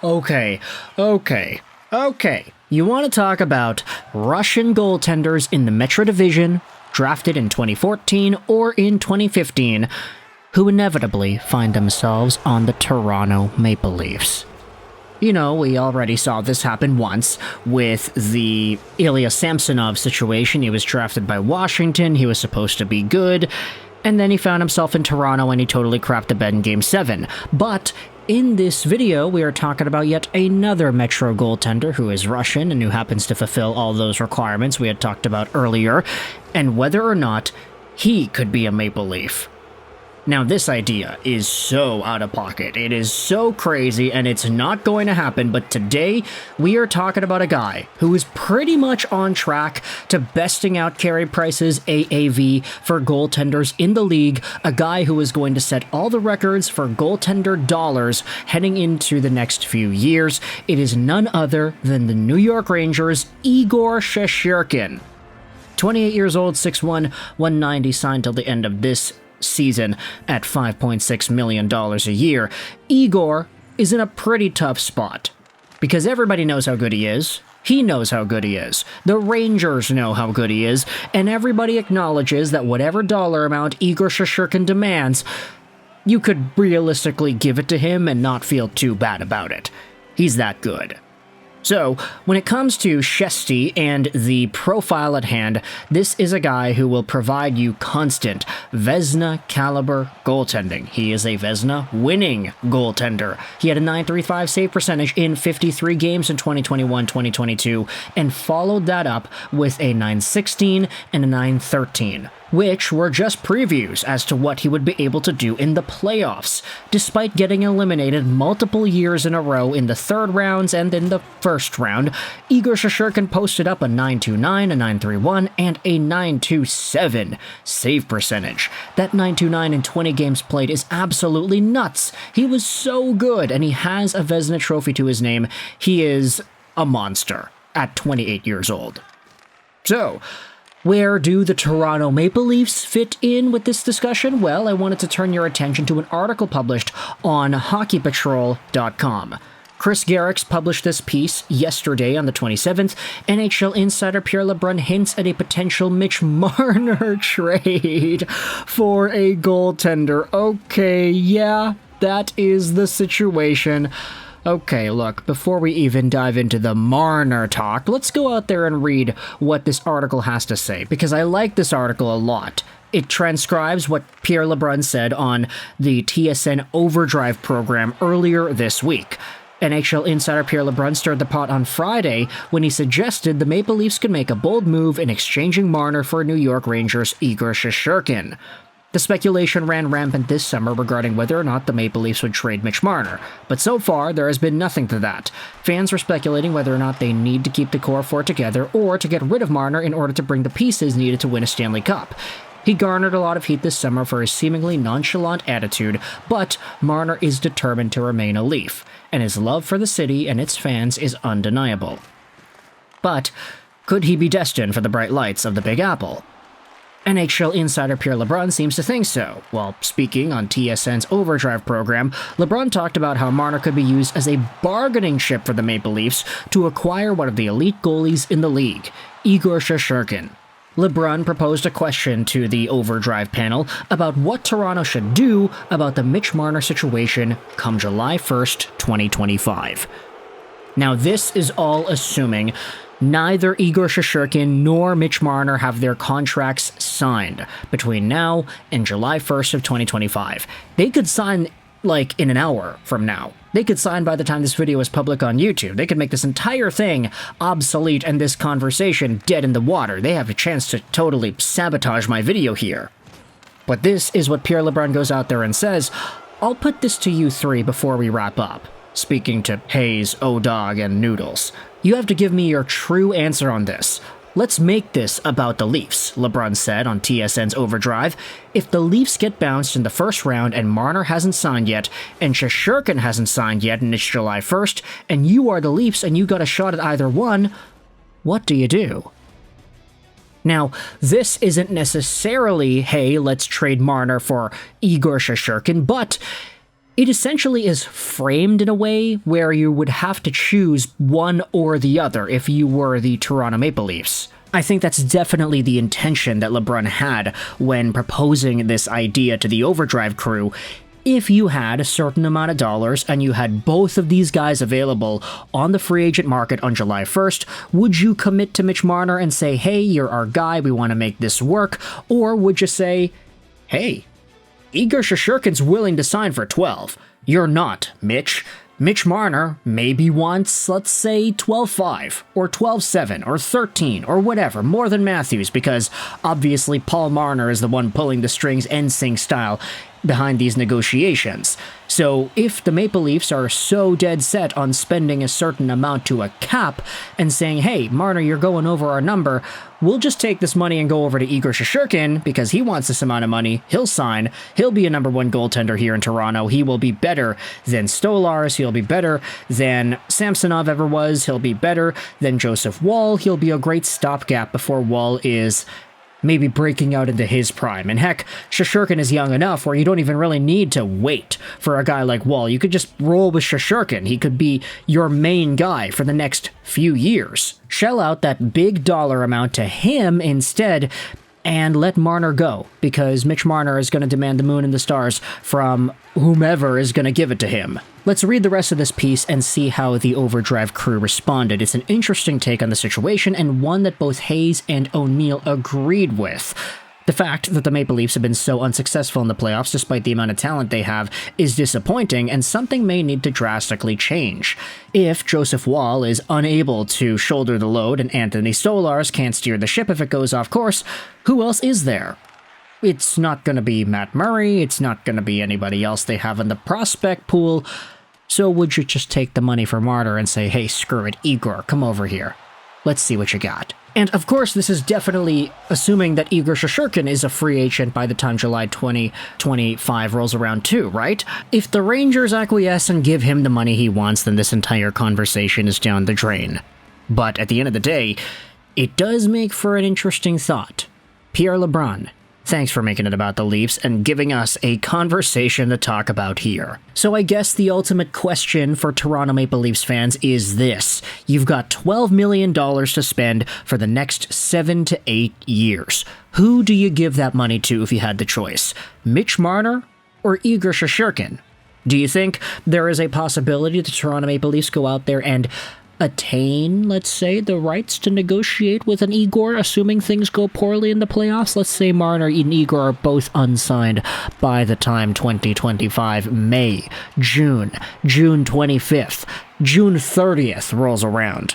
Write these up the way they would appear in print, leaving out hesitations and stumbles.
Okay. You want to talk about Russian goaltenders in the Metro Division, drafted in 2014 or in 2015, who inevitably find themselves on the Toronto Maple Leafs. You know, we already saw this happen once with the Ilya Samsonov situation. He was drafted by Washington, he was supposed to be good, and then he found himself in Toronto and he totally crapped the bed in Game 7. But in this video, we are talking about yet another Metro goaltender who is Russian and who happens to fulfill all those requirements we had talked about earlier, and whether or not he could be a Maple Leaf. Now, this idea is so out of pocket, it is so crazy, and it's not going to happen, but today we are talking about a guy who is pretty much on track to besting out Carey Price's AAV for goaltenders in the league, a guy who is going to set all the records for goaltender dollars heading into the next few years. It is none other than the New York Rangers' Igor Shesterkin. 28 years old, 6'1", 190, signed till the end of this season at $5.6 million a year. Igor is in a pretty tough spot because everybody knows how good he is. He knows how good he is. The Rangers know how good he is, and everybody acknowledges that whatever dollar amount Igor Shesterkin demands, you could realistically give it to him and not feel too bad about it. He's that good. So, when it comes to Shesty and the profile at hand, this is a guy who will provide you constant Vezina caliber goaltending. He is a Vezina winning goaltender. He had a .935 save percentage in 53 games in 2021-2022 and followed that up with a .916 and a .913. Which were just previews as to what he would be able to do in the playoffs, despite getting eliminated multiple years in a row in the third rounds and in the first round. Igor Shesterkin posted up a .929, a .931, and a .927 save percentage. That .929 in 20 games played is absolutely nuts. He was so good, and he has a Vezina trophy to his name. He is a monster at 28 years old. So, where do the Toronto Maple Leafs fit in with this discussion? Well, I wanted to turn your attention to an article published on HockeyPatrol.com. Chris Garrix published this piece yesterday on the 27th. NHL insider Pierre LeBrun hints at a potential Mitch Marner trade for a goaltender. Okay, yeah, that is the situation. Okay, look, before we even dive into the Marner talk, let's go out there and read what this article has to say, because I like this article a lot. It transcribes what Pierre LeBrun said on the TSN Overdrive program earlier this week. NHL insider Pierre LeBrun stirred the pot on Friday when he suggested the Maple Leafs could make a bold move in exchanging Marner for New York Rangers' Igor Shesterkin. The speculation ran rampant this summer regarding whether or not the Maple Leafs would trade Mitch Marner, but so far there has been nothing to that. Fans were speculating whether or not they need to keep the core four together or to get rid of Marner in order to bring the pieces needed to win a Stanley Cup. He garnered a lot of heat this summer for his seemingly nonchalant attitude, but Marner is determined to remain a Leaf, and his love for the city and its fans is undeniable. But could he be destined for the bright lights of the Big Apple? NHL insider Pierre LeBrun seems to think so. While speaking on TSN's Overdrive program, LeBrun talked about how Marner could be used as a bargaining chip for the Maple Leafs to acquire one of the elite goalies in the league, Igor Shesterkin. LeBrun proposed a question to the Overdrive panel about what Toronto should do about the Mitch Marner situation come July 1st, 2025. Now, this is all assuming neither Igor Shesterkin nor Mitch Marner have their contracts signed between now and July 1st of 2025. They could sign, like, in an hour from now. They could sign by the time this video is public on YouTube. They could make this entire thing obsolete and this conversation dead in the water. They have a chance to totally sabotage my video here. But this is what Pierre LeBrun goes out there and says. I'll put this to you three before we wrap up. Speaking to Hayes, O-Dog, and Noodles. You have to give me your true answer on this. Let's make this about the Leafs, LeBrun said on TSN's Overdrive. If the Leafs get bounced in the first round and Marner hasn't signed yet, and Shesterkin hasn't signed yet and it's July 1st, and you are the Leafs and you got a shot at either one, what do you do? Now, this isn't necessarily, hey, let's trade Marner for Igor Shesterkin, but it essentially is framed in a way where you would have to choose one or the other if you were the Toronto Maple Leafs. I think that's definitely the intention that LeBrun had when proposing this idea to the Overdrive crew. If you had a certain amount of dollars and you had both of these guys available on the free agent market on July 1st, would you commit to Mitch Marner and say, hey, you're our guy, we want to make this work? Or would you say, hey, Igor Shesterkin's willing to sign for 12. You're not, Mitch. Mitch Marner maybe wants, let's say, 12.5, or 12.7, or 13, or whatever, more than Matthews, because obviously Paul Marner is the one pulling the strings NSYNC style behind these negotiations. So if the Maple Leafs are so dead set on spending a certain amount to a cap and saying, hey, Marner, you're going over our number, we'll just take this money and go over to Igor Shesterkin because he wants this amount of money, he'll sign, he'll be a number one goaltender here in Toronto, he will be better than Stolarz, he'll be better than Samsonov ever was, he'll be better than Joseph Woll, he'll be a great stopgap before Woll is maybe breaking out into his prime. And heck, Shesterkin is young enough where you don't even really need to wait for a guy like Woll. You could just roll with Shesterkin. He could be your main guy for the next few years. Shell out that big dollar amount to him instead and let Marner go, because Mitch Marner is going to demand the moon and the stars from whomever is going to give it to him. Let's read the rest of this piece and see how the Overdrive crew responded. It's an interesting take on the situation, and one that both Hayes and O'Neill agreed with. The fact that the Maple Leafs have been so unsuccessful in the playoffs, despite the amount of talent they have, is disappointing, and something may need to drastically change. If Joseph Woll is unable to shoulder the load and Anthony Stolarz can't steer the ship if it goes off course, who else is there? It's not going to be Matt Murray, it's not going to be anybody else they have in the prospect pool, so would you just take the money for Marner and say, hey, screw it, Igor, come over here. Let's see what you got. And of course, this is definitely assuming that Igor Shesterkin is a free agent by the time July 2025 rolls around too, right? If the Rangers acquiesce and give him the money he wants, then this entire conversation is down the drain. But at the end of the day, it does make for an interesting thought. Pierre LeBrun, thanks for making it about the Leafs and giving us a conversation to talk about here. So I guess the ultimate question for Toronto Maple Leafs fans is this. You've got $12 million to spend for the next 7 to 8 years. Who do you give that money to if you had the choice? Mitch Marner or Igor Shesterkin? Do you think there is a possibility the Toronto Maple Leafs go out there and attain, let's say, the rights to negotiate with an Igor, assuming things go poorly in the playoffs? Let's say Marner and Igor are both unsigned by the time 2025, May, June 25th, June 30th rolls around.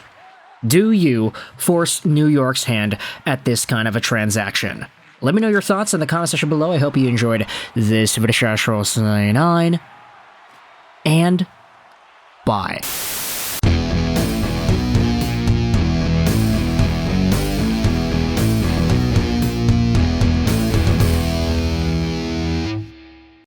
Do you force New York's hand at this kind of a transaction? Let me know your thoughts in the comment section below. I hope you enjoyed this video. And bye.